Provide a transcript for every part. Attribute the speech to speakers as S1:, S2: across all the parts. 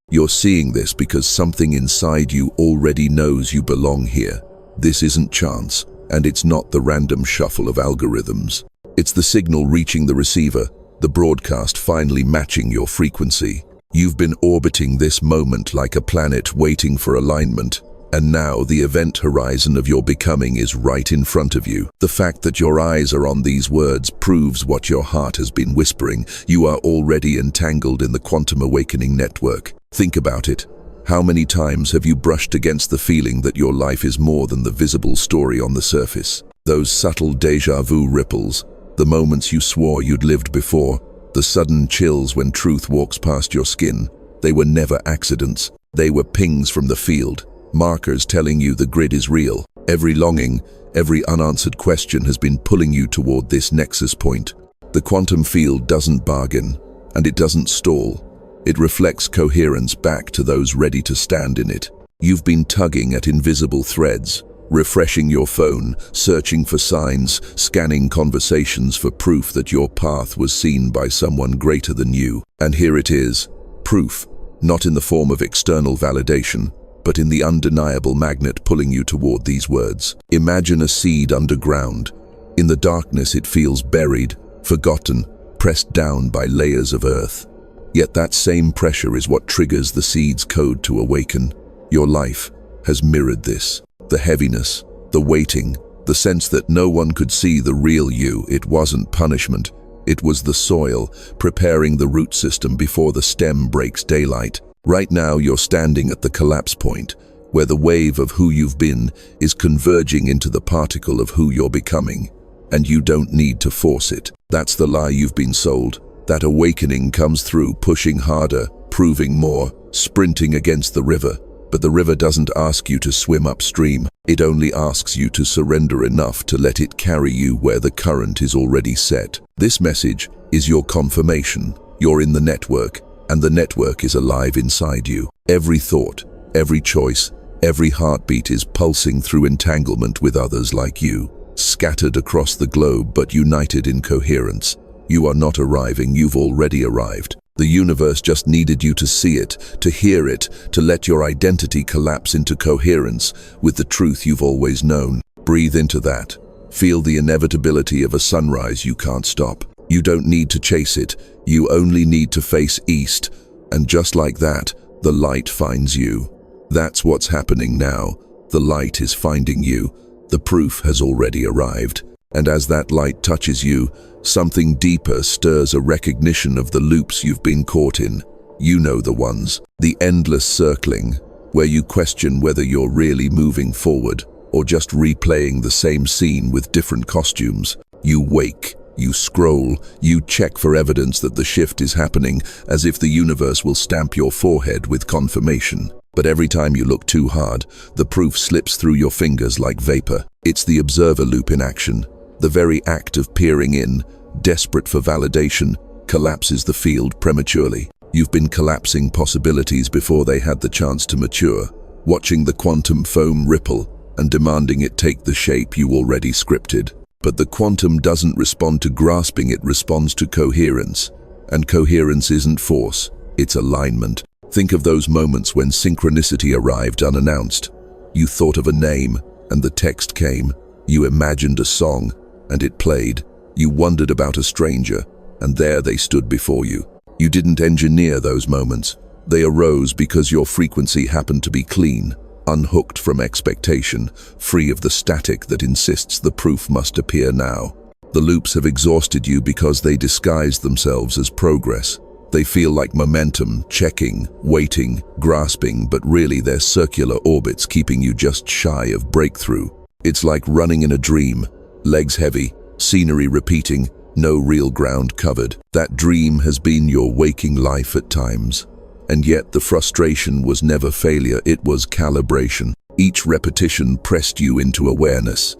S1: You're seeing this because something inside you already knows you belong here. This isn't chance, and it's not the random shuffle of algorithms. It's the signal reaching the receiver, the broadcast finally matching your frequency. You've been orbiting this moment like a planet waiting for alignment, and now the event horizon of your becoming is right in front of you. The fact that your eyes are on these words proves what your heart has been whispering. You are already entangled in the quantum awakening network. Think about it. How many times have you brushed against the feeling that your life is more than the visible story on the surface? Those subtle déjà vu ripples, the moments you swore you'd lived before, the sudden chills when truth walks past your skin, they were never accidents. They were pings from the field, markers telling you the grid is real. Every longing, every unanswered question has been pulling you toward this nexus point. The quantum field doesn't bargain, and it doesn't stall. It reflects coherence back to those ready to stand in it. You've been tugging at invisible threads, refreshing your phone, searching for signs, scanning conversations for proof that your path was seen by someone greater than you. And here it is, proof, not in the form of external validation, but in the undeniable magnet pulling you toward these words. Imagine a seed underground. In the darkness it feels buried, forgotten, pressed down by layers of earth. Yet that same pressure is what triggers the seed's code to awaken. Your life has mirrored this. The heaviness, the waiting, the sense that no one could see the real you. It wasn't punishment. It was the soil, preparing the root system before the stem breaks daylight. Right now you're standing at the collapse point, where the wave of who you've been is converging into the particle of who you're becoming. And you don't need to force it. That's the lie you've been sold. That awakening comes through pushing harder, proving more, sprinting against the river. But the river doesn't ask you to swim upstream. It only asks you to surrender enough to let it carry you where the current is already set. This message is your confirmation. You're in the network, and the network is alive inside you. Every thought, every choice, every heartbeat is pulsing through entanglement with others like you, scattered across the globe but united in coherence. You are not arriving, you've already arrived. The universe just needed you to see it, to hear it, to let your identity collapse into coherence with the truth you've always known. Breathe into that. Feel the inevitability of a sunrise you can't stop. You don't need to chase it, you only need to face east. And just like that, the light finds you. That's what's happening now. The light is finding you. The proof has already arrived. And as that light touches you, something deeper stirs a recognition of the loops you've been caught in. You know the ones. The endless circling, where you question whether you're really moving forward or just replaying the same scene with different costumes. You wake, you scroll, you check for evidence that the shift is happening, as if the universe will stamp your forehead with confirmation. But every time you look too hard, the proof slips through your fingers like vapor. It's the observer loop in action. The very act of peering in, desperate for validation, collapses the field prematurely. You've been collapsing possibilities before they had the chance to mature, watching the quantum foam ripple and demanding it take the shape you already scripted. But the quantum doesn't respond to grasping, it responds to coherence. And coherence isn't force, it's alignment. Think of those moments when synchronicity arrived unannounced. You thought of a name, and the text came. You imagined a song, and it played. You wondered about a stranger, and there they stood before you. You didn't engineer those moments. They arose because your frequency happened to be clean, unhooked from expectation, free of the static that insists the proof must appear now. The loops have exhausted you because they disguise themselves as progress. They feel like momentum, checking, waiting, grasping, but really they're circular orbits keeping you just shy of breakthrough. It's like running in a dream, legs heavy, scenery repeating, no real ground covered. That dream has been your waking life at times. And yet the frustration was never failure, it was calibration. Each repetition pressed you into awareness.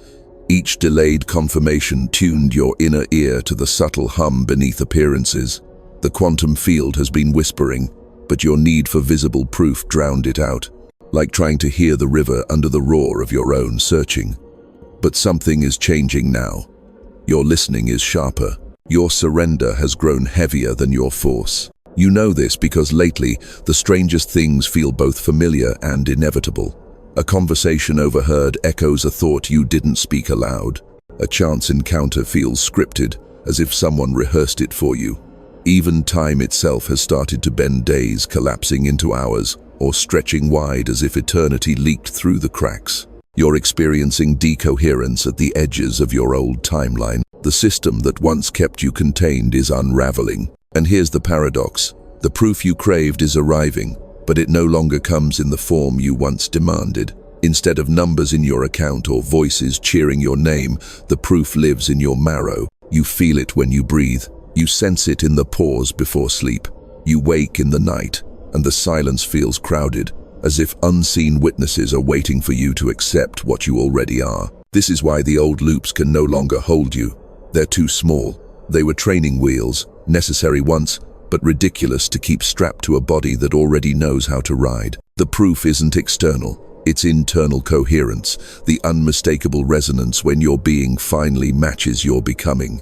S1: Each delayed confirmation tuned your inner ear to the subtle hum beneath appearances. The quantum field has been whispering, but your need for visible proof drowned it out, like trying to hear the river under the roar of your own searching. But something is changing now. Your listening is sharper. Your surrender has grown heavier than your force. You know this because lately, the strangest things feel both familiar and inevitable. A conversation overheard echoes a thought you didn't speak aloud. A chance encounter feels scripted, as if someone rehearsed it for you. Even time itself has started to bend, days collapsing into hours, or stretching wide as if eternity leaked through the cracks. You're experiencing decoherence at the edges of your old timeline. The system that once kept you contained is unraveling. And here's the paradox. The proof you craved is arriving, but it no longer comes in the form you once demanded. Instead of numbers in your account or voices cheering your name, the proof lives in your marrow. You feel it when you breathe. You sense it in the pause before sleep. You wake in the night, and the silence feels crowded, as if unseen witnesses are waiting for you to accept what you already are. This is why the old loops can no longer hold you. They're too small. They were training wheels, necessary once, but ridiculous to keep strapped to a body that already knows how to ride. The proof isn't external. It's internal coherence, the unmistakable resonance when your being finally matches your becoming.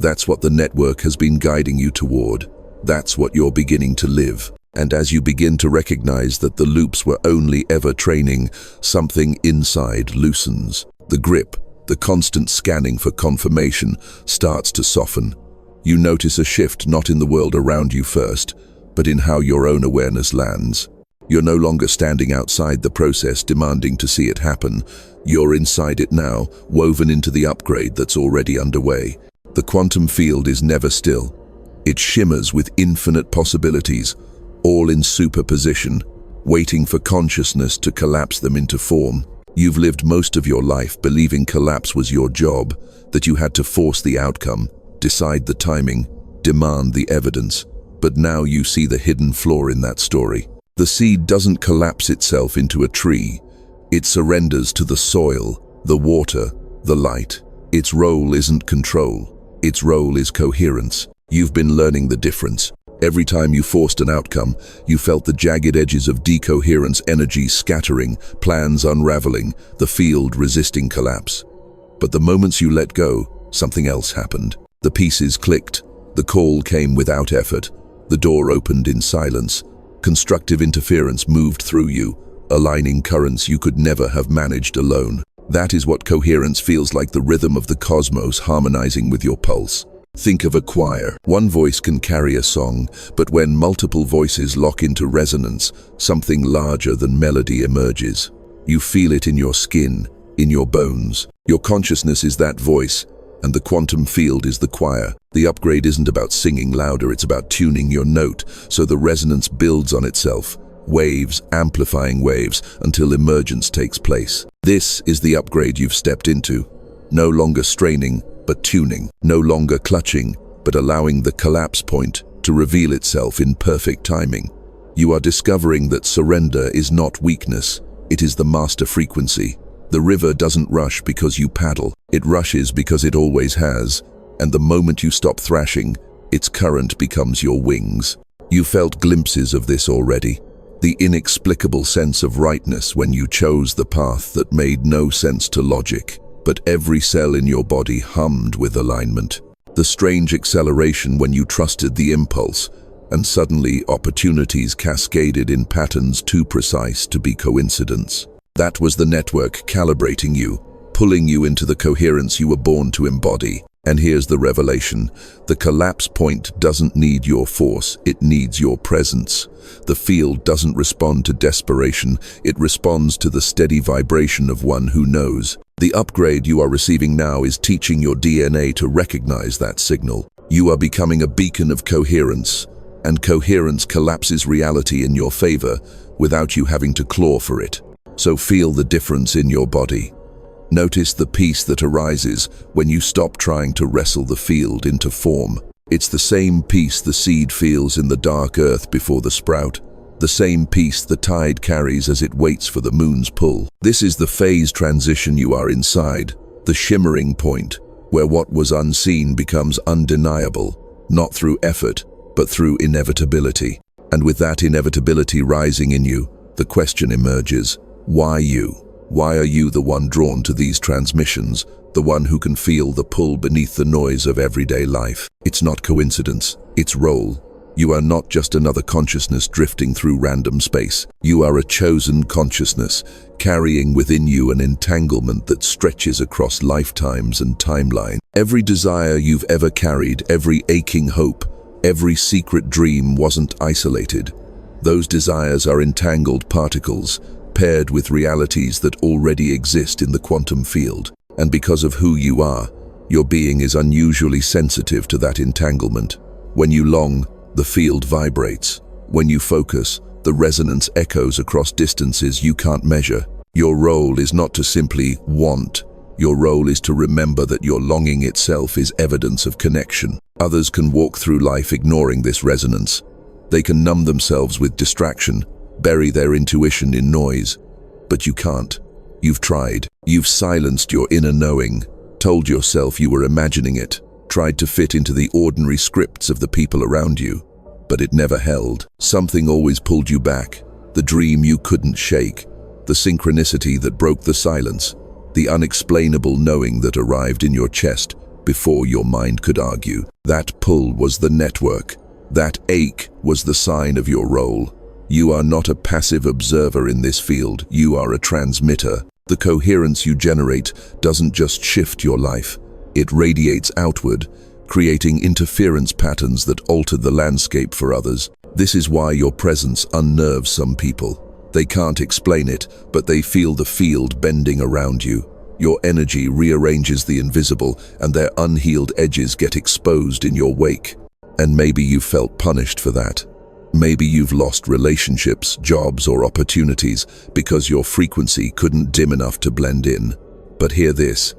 S1: That's what the network has been guiding you toward. That's what you're beginning to live. And as you begin to recognize that the loops were only ever training, something inside loosens. The grip, the constant scanning for confirmation, starts to soften. You notice a shift not in the world around you first, but in how your own awareness lands. You're no longer standing outside the process demanding to see it happen. You're inside it now, woven into the upgrade that's already underway. The quantum field is never still. It shimmers with infinite possibilities, all in superposition, waiting for consciousness to collapse them into form. You've lived most of your life believing collapse was your job, that you had to force the outcome, decide the timing, demand the evidence. But now you see the hidden flaw in that story. The seed doesn't collapse itself into a tree. It surrenders to the soil, the water, the light. Its role isn't control. Its role is coherence. You've been learning the difference. Every time you forced an outcome, you felt the jagged edges of decoherence energy scattering, plans unraveling, the field resisting collapse. But the moments you let go, something else happened. The pieces clicked. The call came without effort. The door opened in silence. Constructive interference moved through you, aligning currents you could never have managed alone. That is what coherence feels like, the rhythm of the cosmos harmonizing with your pulse. Think of a choir. One voice can carry a song, but when multiple voices lock into resonance, something larger than melody emerges. You feel it in your skin, in your bones. Your consciousness is that voice, and the quantum field is the choir. The upgrade isn't about singing louder, it's about tuning your note so the resonance builds on itself. Waves, amplifying waves, until emergence takes place. This is the upgrade you've stepped into. No longer straining, but tuning. No longer clutching, but allowing the collapse point to reveal itself in perfect timing. You are discovering that surrender is not weakness, it is the master frequency. The river doesn't rush because you paddle, it rushes because it always has, and the moment you stop thrashing, its current becomes your wings. You felt glimpses of this already, the inexplicable sense of rightness when you chose the path that made no sense to logic, but every cell in your body hummed with alignment. The strange acceleration when you trusted the impulse, and suddenly opportunities cascaded in patterns too precise to be coincidence. That was the network calibrating you, pulling you into the coherence you were born to embody. And here's the revelation. The collapse point doesn't need your force, it needs your presence. The field doesn't respond to desperation, it responds to the steady vibration of one who knows. The upgrade you are receiving now is teaching your DNA to recognize that signal. You are becoming a beacon of coherence, and coherence collapses reality in your favor without you having to claw for it. So feel the difference in your body. Notice the peace that arises when you stop trying to wrestle the field into form. It's the same peace the seed feels in the dark earth before the sprout, the same peace the tide carries as it waits for the moon's pull. This is the phase transition you are inside, the shimmering point, where what was unseen becomes undeniable, not through effort, but through inevitability. And with that inevitability rising in you, the question emerges, why you? Why are you the one drawn to these transmissions, the one who can feel the pull beneath the noise of everyday life? It's not coincidence, it's role. You are not just another consciousness drifting through random space. You are a chosen consciousness, carrying within you an entanglement that stretches across lifetimes and timeline. Every desire you've ever carried, every aching hope, every secret dream wasn't isolated. Those desires are entangled particles, paired with realities that already exist in the quantum field. And because of who you are, your being is unusually sensitive to that entanglement. When you long, the field vibrates. When you focus, the resonance echoes across distances you can't measure. Your role is not to simply want. Your role is to remember that your longing itself is evidence of connection. Others can walk through life ignoring this resonance. They can numb themselves with distraction, bury their intuition in noise. But you can't. You've tried. You've silenced your inner knowing, told yourself you were imagining it, tried to fit into the ordinary scripts of the people around you, but it never held. Something always pulled you back, the dream you couldn't shake, the synchronicity that broke the silence, the unexplainable knowing that arrived in your chest before your mind could argue. That pull was the network. That ache was the sign of your role. You are not a passive observer in this field, you are a transmitter. The coherence you generate doesn't just shift your life, it radiates outward, creating interference patterns that alter the landscape for others. This is why your presence unnerves some people. They can't explain it, but they feel the field bending around you. Your energy rearranges the invisible, and their unhealed edges get exposed in your wake. And maybe you felt punished for that. Maybe you've lost relationships, jobs, or opportunities because your frequency couldn't dim enough to blend in. But hear this.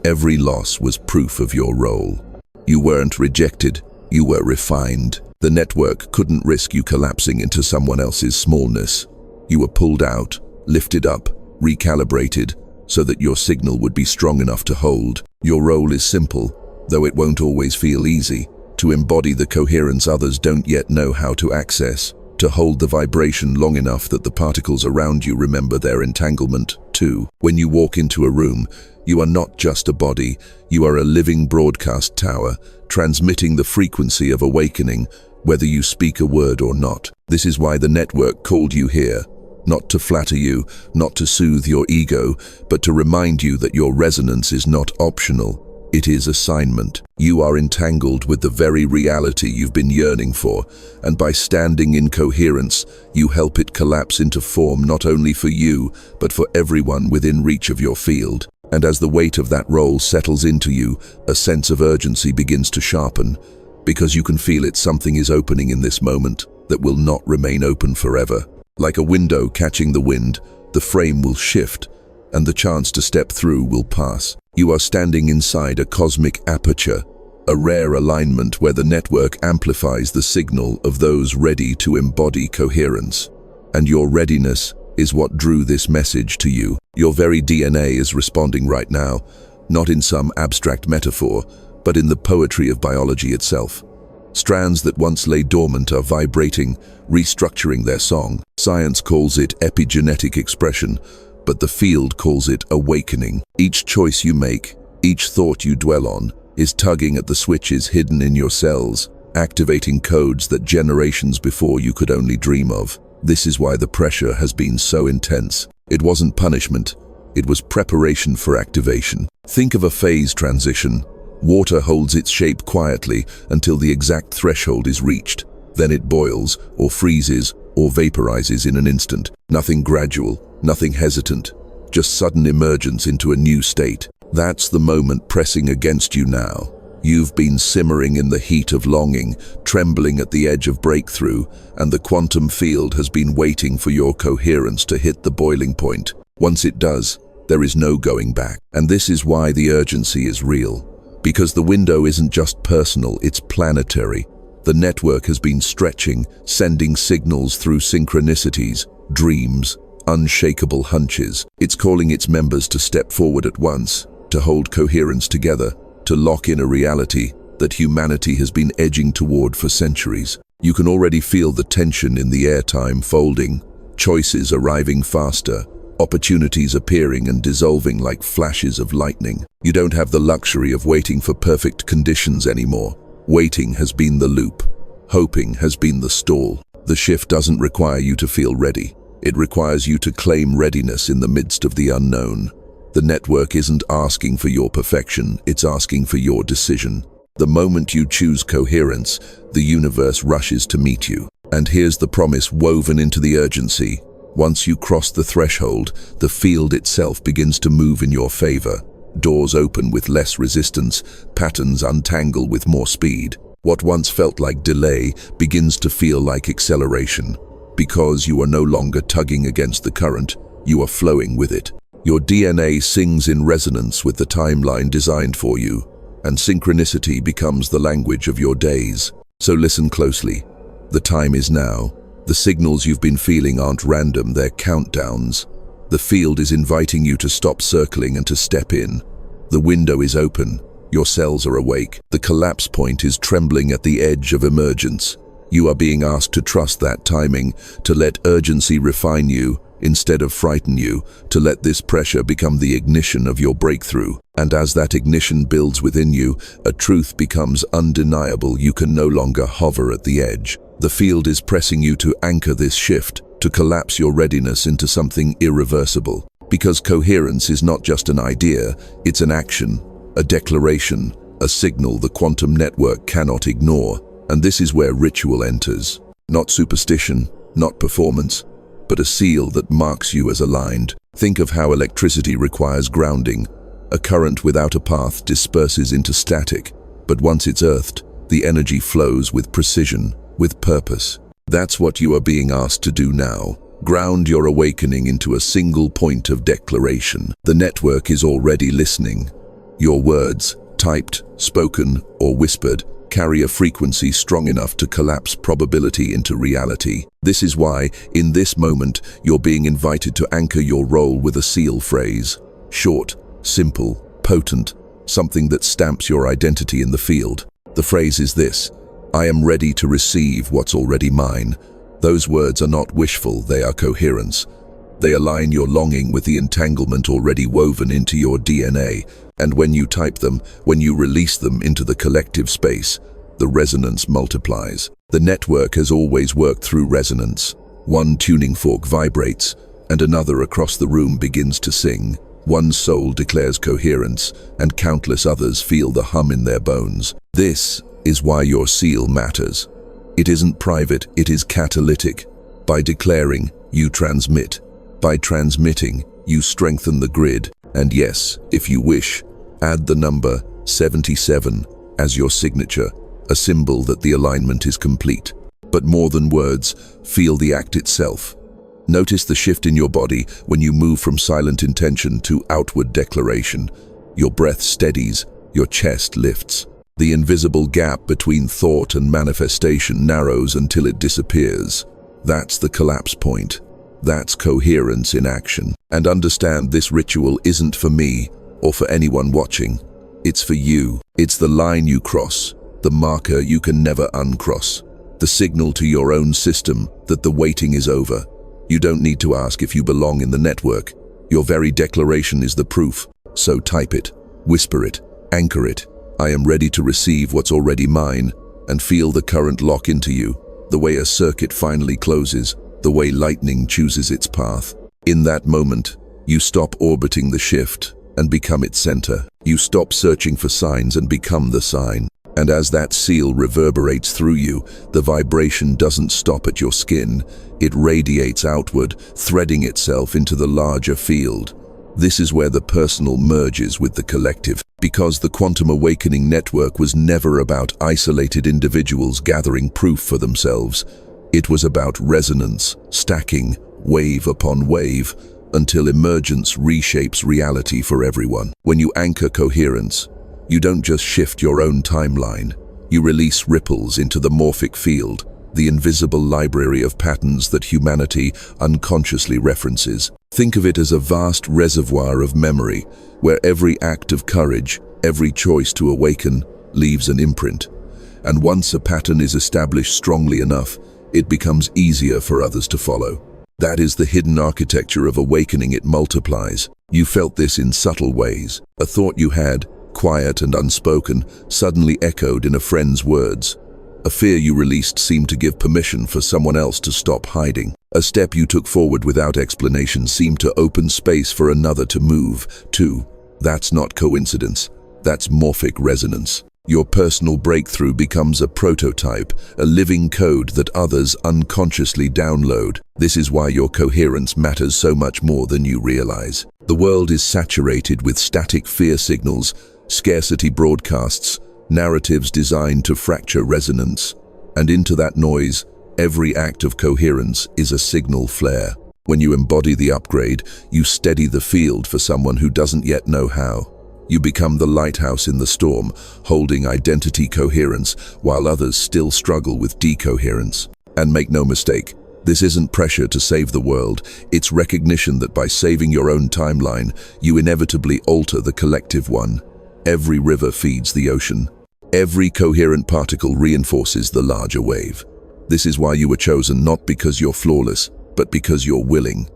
S1: Every loss was proof of your role. You weren't rejected, you were refined. The network couldn't risk you collapsing into someone else's smallness. You were pulled out, lifted up, recalibrated, so that your signal would be strong enough to hold. Your role is simple, though it won't always feel easy. To embody the coherence others don't yet know how to access. To hold the vibration long enough that the particles around you remember their entanglement, too. When you walk into a room, you are not just a body, you are a living broadcast tower, transmitting the frequency of awakening, whether you speak a word or not. This is why the network called you here. Not to flatter you, not to soothe your ego, but to remind you that your resonance is not optional. It is assignment. You are entangled with the very reality you've been yearning for, and by standing in coherence, you help it collapse into form not only for you, but for everyone within reach of your field. And as the weight of that role settles into you, a sense of urgency begins to sharpen, because you can feel it. Something is opening in this moment that will not remain open forever. Like a window catching the wind, the frame will shift, and the chance to step through will pass. You are standing inside a cosmic aperture, a rare alignment where the network amplifies the signal of those ready to embody coherence. And your readiness is what drew this message to you. Your very DNA is responding right now, not in some abstract metaphor, but in the poetry of biology itself. Strands that once lay dormant are vibrating, restructuring their song. Science calls it epigenetic expression, but the field calls it awakening. Each choice you make, each thought you dwell on, is tugging at the switches hidden in your cells, activating codes that generations before you could only dream of. This is why the pressure has been so intense. It wasn't punishment, it was preparation for activation. Think of a phase transition. Water holds its shape quietly until the exact threshold is reached. Then it boils, or freezes, or vaporizes in an instant. Nothing gradual, nothing hesitant, just sudden emergence into a new state. That's the moment pressing against you now. You've been simmering in the heat of longing, trembling at the edge of breakthrough, and the quantum field has been waiting for your coherence to hit the boiling point. Once it does, there is no going back. And this is why the urgency is real. Because the window isn't just personal, it's planetary. The network has been stretching, sending signals through synchronicities, dreams, unshakable hunches. It's calling its members to step forward at once, to hold coherence together, to lock in a reality that humanity has been edging toward for centuries. You can already feel the tension in the airtime folding, choices arriving faster, opportunities appearing and dissolving like flashes of lightning. You don't have the luxury of waiting for perfect conditions anymore. Waiting has been the loop. hoping has been the stall. The shift doesn't require you to feel ready. It requires you to claim readiness in the midst of the unknown. The network isn't asking for your perfection, it's asking for your decision. The moment you choose coherence, the universe rushes to meet you. And here's the promise woven into the urgency. Once you cross the threshold, the field itself begins to move in your favor. Doors open with less resistance, patterns untangle with more speed. What once felt like delay begins to feel like acceleration. Because you are no longer tugging against the current, you are flowing with it. Your DNA sings in resonance with the timeline designed for you, and synchronicity becomes the language of your days. So listen closely. The time is now. The signals you've been feeling aren't random, they're countdowns. The field is inviting you to stop circling and to step in. The window is open. Your cells are awake. The collapse point is trembling at the edge of emergence. You are being asked to trust that timing, to let urgency refine you instead of frighten you, to let this pressure become the ignition of your breakthrough. And as that ignition builds within you, a truth becomes undeniable. You can no longer hover at the edge. The field is pressing you to anchor this shift, to collapse your readiness into something irreversible. Because coherence is not just an idea, it's an action, a declaration, a signal the quantum network cannot ignore. And this is where ritual enters. Not superstition, not performance, but a seal that marks you as aligned. Think of how electricity requires grounding. A current without a path disperses into static, but once it's earthed, the energy flows with precision, with purpose. That's what you are being asked to do now. Ground your awakening into a single point of declaration. The network is already listening. Your words, typed, spoken, or whispered, carry a frequency strong enough to collapse probability into reality. This is why, in this moment, you're being invited to anchor your role with a seal phrase. Short, simple, potent, something that stamps your identity in the field. The phrase is this: I am ready to receive what's already mine. Those words are not wishful, they are coherence. They align your longing with the entanglement already woven into your DNA. And when you type them, when you release them into the collective space, the resonance multiplies. The network has always worked through resonance. One tuning fork vibrates, and another across the room begins to sing. One soul declares coherence, and countless others feel the hum in their bones. This is why your seal matters. It isn't private, it is catalytic. By declaring, you transmit. By transmitting, you strengthen the grid. And yes, if you wish, add the number 77 as your signature, a symbol that the alignment is complete. But more than words, feel the act itself. Notice the shift in your body when you move from silent intention to outward declaration. Your breath steadies, your chest lifts. The invisible gap between thought and manifestation narrows until it disappears. That's the collapse point. That's coherence in action. And understand, this ritual isn't for me or for anyone watching. It's for you. It's the line you cross, the marker you can never uncross, the signal to your own system that the waiting is over. You don't need to ask if you belong in the network. Your very declaration is the proof. So type it, whisper it, anchor it. I am ready to receive what's already mine, and feel the current lock into you, the way a circuit finally closes, the way lightning chooses its path. In that moment, you stop orbiting the shift and become its center. You stop searching for signs and become the sign. And as that seal reverberates through you, the vibration doesn't stop at your skin. It radiates outward, threading itself into the larger field. This is where the personal merges with the collective, because the quantum awakening network was never about isolated individuals gathering proof for themselves. It was about resonance, stacking, wave upon wave, until emergence reshapes reality for everyone. When you anchor coherence, you don't just shift your own timeline. You release ripples into the morphic field, the invisible library of patterns that humanity unconsciously references. Think of it as a vast reservoir of memory, where every act of courage, every choice to awaken, leaves an imprint. And once a pattern is established strongly enough, it becomes easier for others to follow. That is the hidden architecture of awakening. It multiplies. You felt this in subtle ways. A thought you had, quiet and unspoken, suddenly echoed in a friend's words. A fear you released seemed to give permission for someone else to stop hiding. A step you took forward without explanation seemed to open space for another to move, too. That's not coincidence. That's morphic resonance. Your personal breakthrough becomes a prototype, a living code that others unconsciously download. This is why your coherence matters so much more than you realize. The world is saturated with static fear signals, scarcity broadcasts, narratives designed to fracture resonance. And into that noise, every act of coherence is a signal flare. When you embody the upgrade, you steady the field for someone who doesn't yet know how. You become the lighthouse in the storm, holding identity coherence while others still struggle with decoherence. And make no mistake, this isn't pressure to save the world, it's recognition that by saving your own timeline, you inevitably alter the collective one. Every river feeds the ocean. Every coherent particle reinforces the larger wave. This is why you were chosen, not because you're flawless, but because you're willing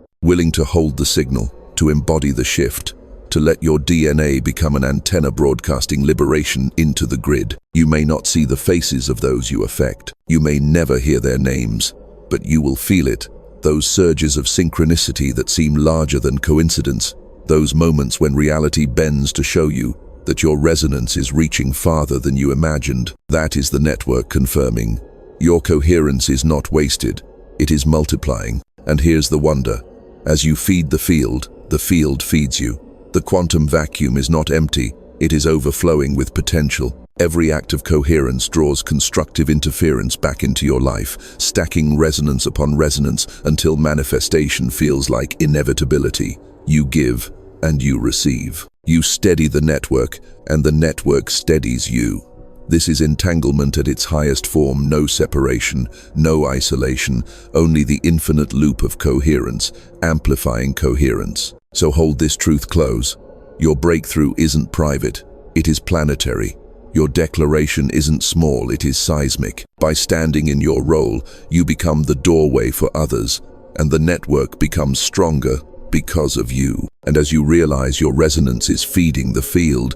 S1: to hold the signal, to embody the shift, to let your DNA become an antenna broadcasting liberation into the grid. You may not see the faces of those you affect. You may never hear their names, but you will feel it. Those surges of synchronicity that seem larger than coincidence. Those moments when reality bends to show you that your resonance is reaching farther than you imagined. That is the network confirming. Your coherence is not wasted. It is multiplying. And here's the wonder. As you feed the field feeds you. The quantum vacuum is not empty, it is overflowing with potential. Every act of coherence draws constructive interference back into your life, stacking resonance upon resonance until manifestation feels like inevitability. You give and you receive. You steady the network, and the network steadies you. This is entanglement at its highest form, no separation, no isolation, only the infinite loop of coherence, amplifying coherence. So hold this truth close. Your breakthrough isn't private, it is planetary. Your declaration isn't small, it is seismic. By standing in your role, you become the doorway for others, and the network becomes stronger because of you. And as you realize your resonance is feeding the field,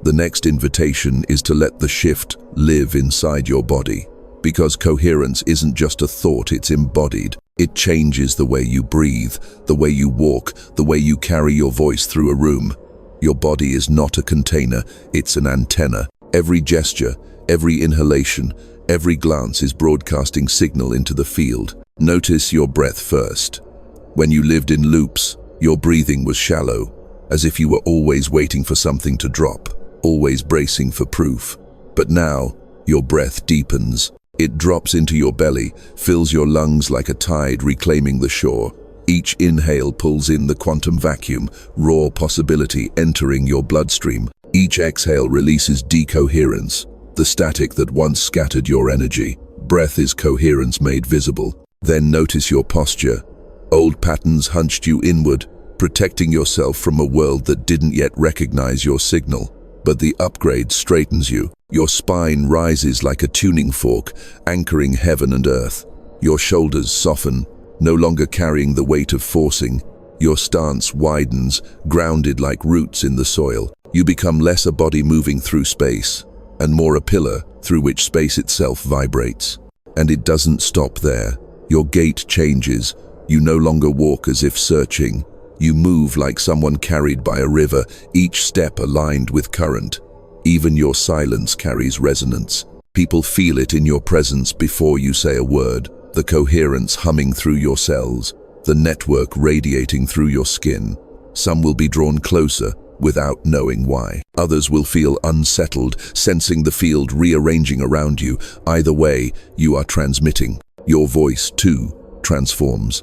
S1: the next invitation is to let the shift live inside your body. Because coherence isn't just a thought, it's embodied. It changes the way you breathe, the way you walk, the way you carry your voice through a room. Your body is not a container, it's an antenna. Every gesture, every inhalation, every glance is broadcasting signal into the field. Notice your breath first. When you lived in loops, your breathing was shallow, as if you were always waiting for something to drop, always bracing for proof. But now, your breath deepens. It drops into your belly, fills your lungs like a tide reclaiming the shore. Each inhale pulls in the quantum vacuum, raw possibility entering your bloodstream. Each exhale releases decoherence, the static that once scattered your energy. Breath is coherence made visible. Then notice your posture. Old patterns hunched you inward, protecting yourself from a world that didn't yet recognize your signal. But the upgrade straightens you. Your spine rises like a tuning fork, anchoring heaven and earth. Your shoulders soften, no longer carrying the weight of forcing. Your stance widens, grounded like roots in the soil. You become less a body moving through space, and more a pillar through which space itself vibrates. And it doesn't stop there. Your gait changes. You no longer walk as if searching. You move like someone carried by a river, each step aligned with current. Even your silence carries resonance. People feel it in your presence before you say a word, the coherence humming through your cells, the network radiating through your skin. Some will be drawn closer without knowing why. Others will feel unsettled, sensing the field rearranging around you. Either way, you are transmitting. Your voice, too, transforms.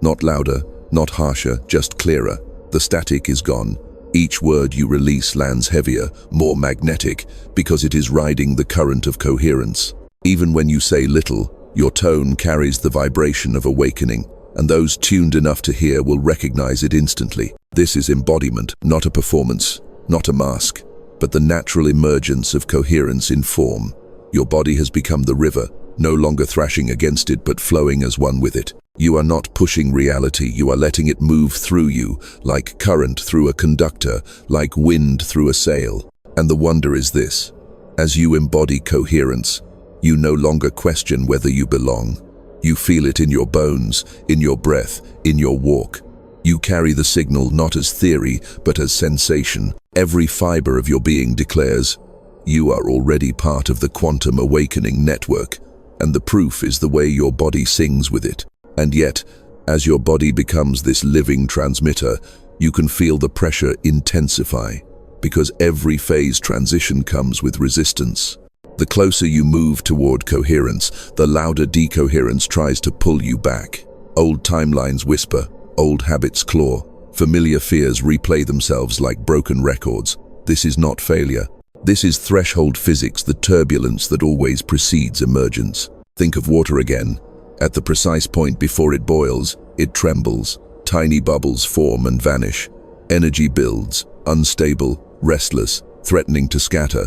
S1: Not louder, not harsher, just clearer. The static is gone. Each word you release lands heavier, more magnetic, because it is riding the current of coherence. Even when you say little, your tone carries the vibration of awakening, and those tuned enough to hear will recognize it instantly. This is embodiment, not a performance, not a mask, but the natural emergence of coherence in form. Your body has become the river, no longer thrashing against it but flowing as one with it. You are not pushing reality, you are letting it move through you, like current through a conductor, like wind through a sail. And the wonder is this: as you embody coherence, You no longer question whether you belong. You feel it in your bones, in your breath, in your walk. You carry the signal not as theory, but as sensation. Every fiber of your being declares, you are already part of the quantum awakening network, and the proof is the way your body sings with it. And yet, as your body becomes this living transmitter, you can feel the pressure intensify, because every phase transition comes with resistance. The closer you move toward coherence, the louder decoherence tries to pull you back. Old timelines whisper, old habits claw, familiar fears replay themselves like broken records. This is not failure. This is threshold physics, the turbulence that always precedes emergence. Think of water again. At the precise point before it boils, it trembles. Tiny bubbles form and vanish. Energy builds, unstable, restless, threatening to scatter.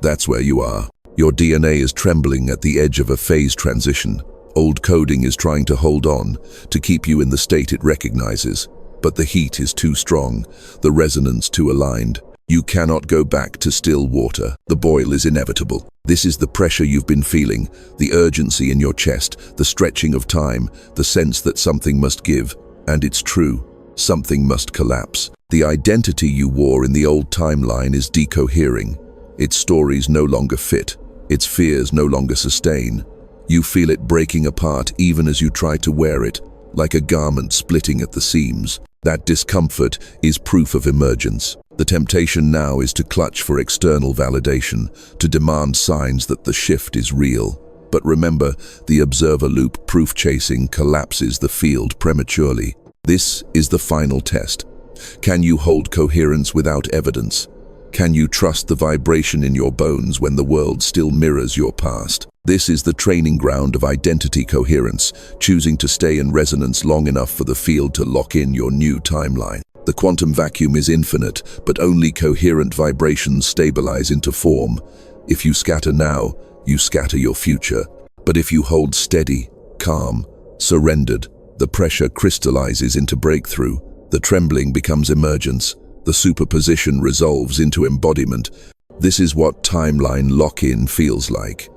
S1: That's where you are. Your DNA is trembling at the edge of a phase transition. Old coding is trying to hold on, to keep you in the state it recognizes. But the heat is too strong, the resonance too aligned. You cannot go back to still water. The boil is inevitable. This is the pressure you've been feeling, the urgency in your chest, the stretching of time, the sense that something must give. And it's true, something must collapse. The identity you wore in the old timeline is decohering. Its stories no longer fit. Its fears no longer sustain. You feel it breaking apart even as you try to wear it, like a garment splitting at the seams. That discomfort is proof of emergence. The temptation now is to clutch for external validation, to demand signs that the shift is real. But remember, the observer loop proof chasing collapses the field prematurely. This is the final test. Can you hold coherence without evidence? Can you trust the vibration in your bones when the world still mirrors your past? This is the training ground of identity coherence, choosing to stay in resonance long enough for the field to lock in your new timeline. The quantum vacuum is infinite, but only coherent vibrations stabilize into form. If you scatter now, you scatter your future. But if you hold steady, calm, surrendered, the pressure crystallizes into breakthrough. The trembling becomes emergence. The superposition resolves into embodiment. This is what timeline lock-in feels like.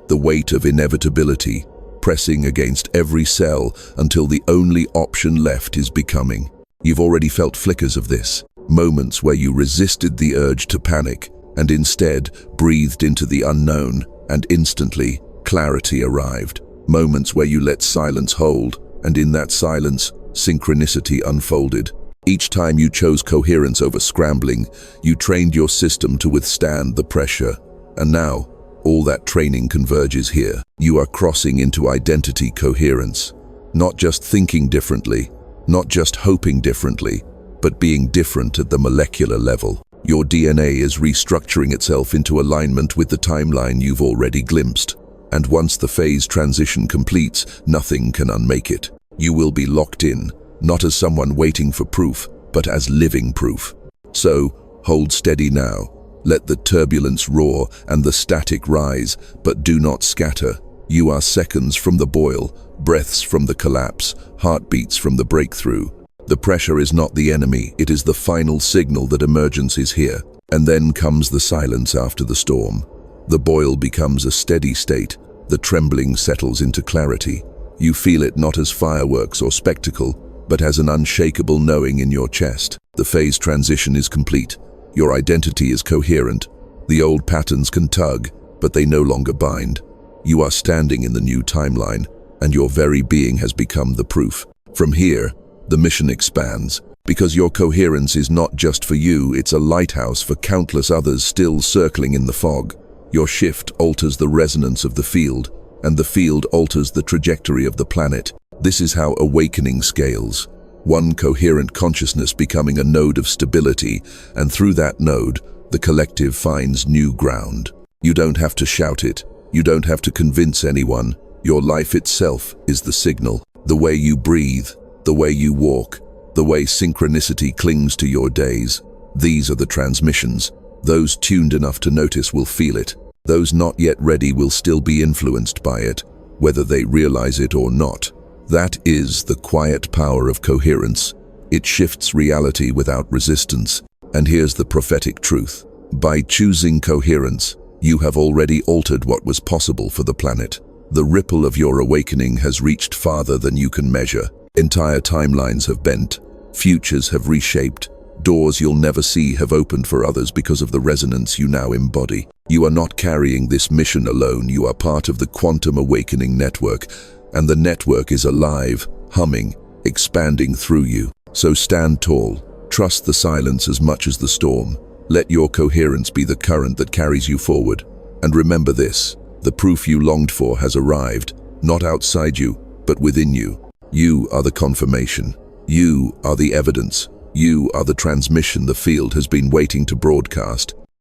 S1: The weight of inevitability, pressing against every cell until the only option left is becoming. You've already felt flickers of this, moments where you resisted the urge to panic and instead breathed into the unknown, and instantly, clarity arrived. Moments where you let silence hold, and in that silence, synchronicity unfolded. Each time you chose coherence over scrambling, you trained your system to withstand the pressure. And now, all that training converges here. You are crossing into identity coherence. Not just thinking differently, not just hoping differently, but being different at the molecular level. Your DNA is restructuring itself into alignment with the timeline you've already glimpsed. And once the phase transition completes, nothing can unmake it. You will be locked in, not as someone waiting for proof, but as living proof. So, hold steady now. Let the turbulence roar and the static rise, but do not scatter. You are seconds from the boil, breaths from the collapse, heartbeats from the breakthrough. The pressure is not the enemy, it is the final signal that emergence is here. And then comes the silence after the storm. The boil becomes a steady state, the trembling settles into clarity. You feel it not as fireworks or spectacle, but as an unshakable knowing in your chest. The phase transition is complete. Your identity is coherent. The old patterns can tug, but they no longer bind. You are standing in the new timeline, and your very being has become the proof. From here, the mission expands, because your coherence is not just for you, it's a lighthouse for countless others still circling in the fog. Your shift alters the resonance of the field, and the field alters the trajectory of the planet. This is how awakening scales. One coherent consciousness becoming a node of stability, and through that node, the collective finds new ground. You don't have to shout it. You don't have to convince anyone. Your life itself is the signal. The way you breathe, the way you walk, the way synchronicity clings to your days. These are the transmissions. Those tuned enough to notice will feel it. Those not yet ready will still be influenced by it, whether they realize it or not. That is the quiet power of coherence. It shifts reality without resistance. And here's the prophetic truth. By choosing coherence, You have already altered what was possible for the planet. The ripple of your awakening has reached farther than you can measure. Entire timelines have bent, futures have reshaped, doors you'll never see have opened for others because of the resonance you now embody. You are not carrying this mission alone, you are part of the quantum awakening network, and the network is alive, humming, expanding through you. So stand tall, trust the silence as much as the storm. Let your coherence be the current that carries you forward. And remember this, the proof you longed for has arrived, not outside you, but within you. You are the confirmation. You are the evidence. You are the transmission the field has been waiting to broadcast.